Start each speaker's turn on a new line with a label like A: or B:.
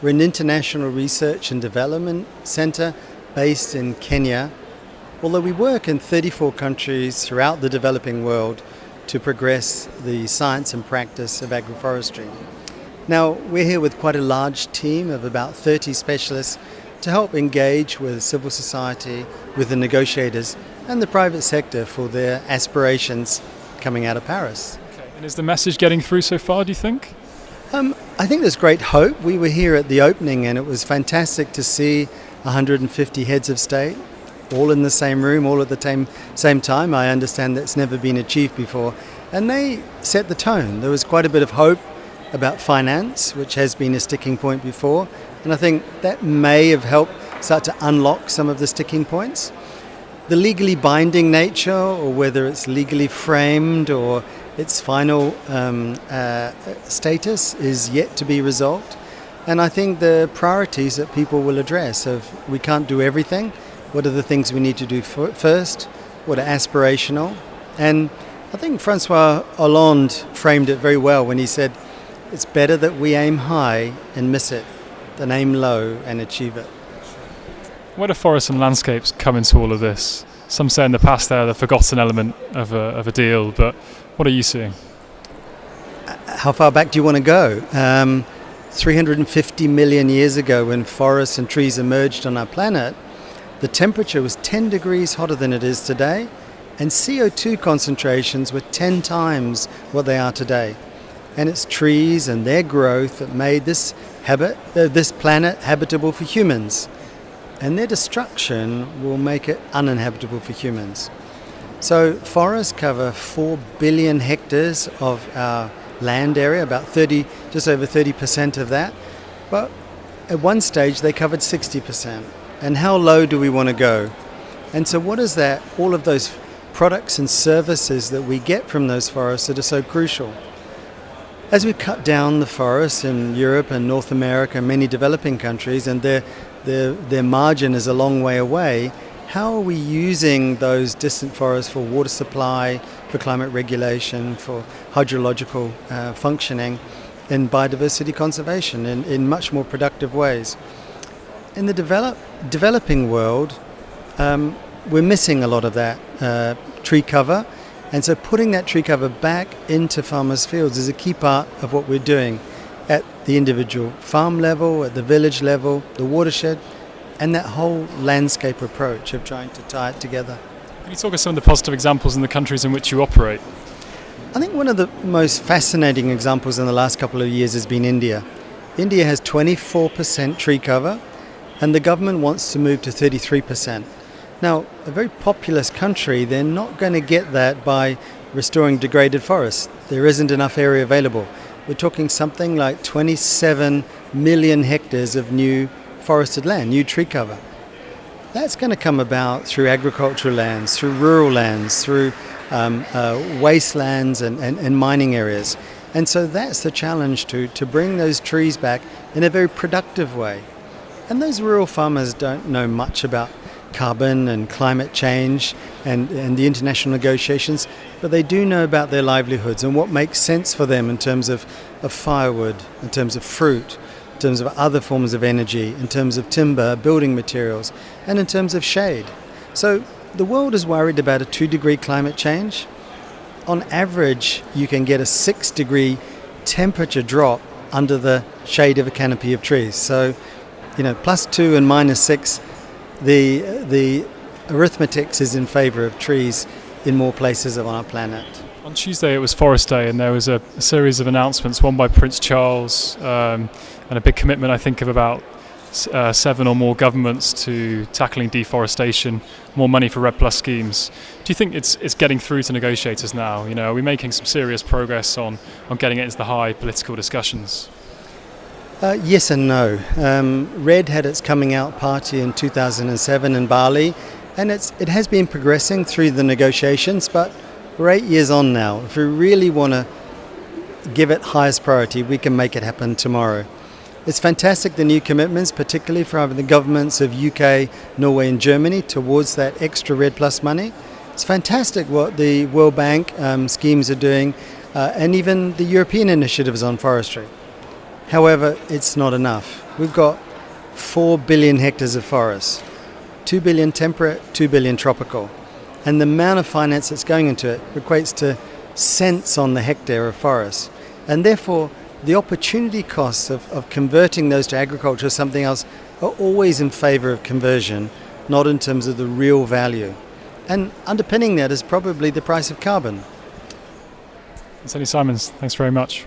A: We're an international research and development centre based in Kenya, although we work in 34 countries throughout the developing world to progress the science and practice of agroforestry. Now, we're here with quite a large team of about 30 specialists to help engage with civil society, with the negotiators and the private sector for their aspirations coming out of Paris.
B: Okay. And is the message getting through so far, do you think?
A: I think there's great hope. We were here at the opening and it was fantastic to see 150 heads of state all in the same room, all at the same time. I understand that's never been achieved before. And they set the tone. There was quite a bit of hope about finance, which has been a sticking point before. And I think that may have helped start to unlock some of the sticking points. The legally binding nature, or whether it's legally framed or its final status, is yet to be resolved. And I think the priorities that people will address of we can't do everything, what are the things we need to do first, what are aspirational. And I think Francois Hollande framed it very well when he said, it's better that we aim high and miss it than aim low and achieve it.
B: Where do forests and landscapes come into all of this? Some say in the past they're the forgotten element of a deal, but what are you seeing?
A: How far back do you want to go? 350 million years ago, when forests and trees emerged on our planet, the temperature was 10 degrees hotter than it is today, and CO2 concentrations were 10 times what they are today. And it's trees and their growth that made this planet habitable for humans. And their destruction will make it uninhabitable for humans. So forests cover 4 billion hectares of our land area, just over 30% of that. But at one stage they covered 60%. And how low do we want to go? And so what is that? All of those products and services that we get from those forests that are so crucial. As we cut down the forests in Europe and North America and many developing countries, and their margin is a long way away, how are we using those distant forests for water supply, for climate regulation, for hydrological functioning, and biodiversity conservation in much more productive ways? In the developing world, we're missing a lot of that tree cover, and so putting that tree cover back into farmers' fields is a key part of what we're doing at the individual farm level, at the village level, the watershed, and that whole landscape approach of trying to tie it together.
B: Can you talk us some of the positive examples in the countries in which you operate?
A: I think one of the most fascinating examples in the last couple of years has been India. India has 24% tree cover, and the government wants to move to 33%. Now, a very populous country, they're not going to get that by restoring degraded forests. There isn't enough area available. We're talking something like 27 million hectares of new forested land, new tree cover. That's going to come about through agricultural lands, through rural lands, through wastelands and mining areas. And so that's the challenge to bring those trees back in a very productive way. And those rural farmers don't know much about carbon and climate change and the international negotiations, but they do know about their livelihoods and what makes sense for them in terms of firewood, in terms of fruit, in terms of other forms of energy, in terms of timber, building materials, and in terms of shade. So the world is worried about a 2-degree climate change. On average, you can get a 6-degree temperature drop under the shade of a canopy of trees. So, +2 and -6, the arithmetic is in favour of trees in more places on our planet.
B: On Tuesday it was Forest Day, and there was a series of announcements, one by Prince Charles, and a big commitment, I think, of about 7 or more governments to tackling deforestation, more money for REDD+ schemes. Do you think it's getting through to negotiators now? Are we making some serious progress on getting it into the high political discussions?
A: Yes and no. REDD had its coming out party in 2007 in Bali, and it has been progressing through the negotiations, but we're 8 years on now. If we really want to give it highest priority, we can make it happen tomorrow. It's fantastic, the new commitments, particularly from the governments of UK, Norway and Germany towards that extra REDD+ money. It's fantastic what the World Bank schemes are doing, and even the European initiatives on forestry. However, it's not enough. We've got 4 billion hectares of forest, 2 billion temperate, 2 billion tropical. And the amount of finance that's going into it equates to cents on the hectare of forest. And therefore, the opportunity costs of converting those to agriculture or something else are always in favour of conversion, not in terms of the real value. And underpinning that is probably the price of carbon.
B: Anthony Simons, thanks very much.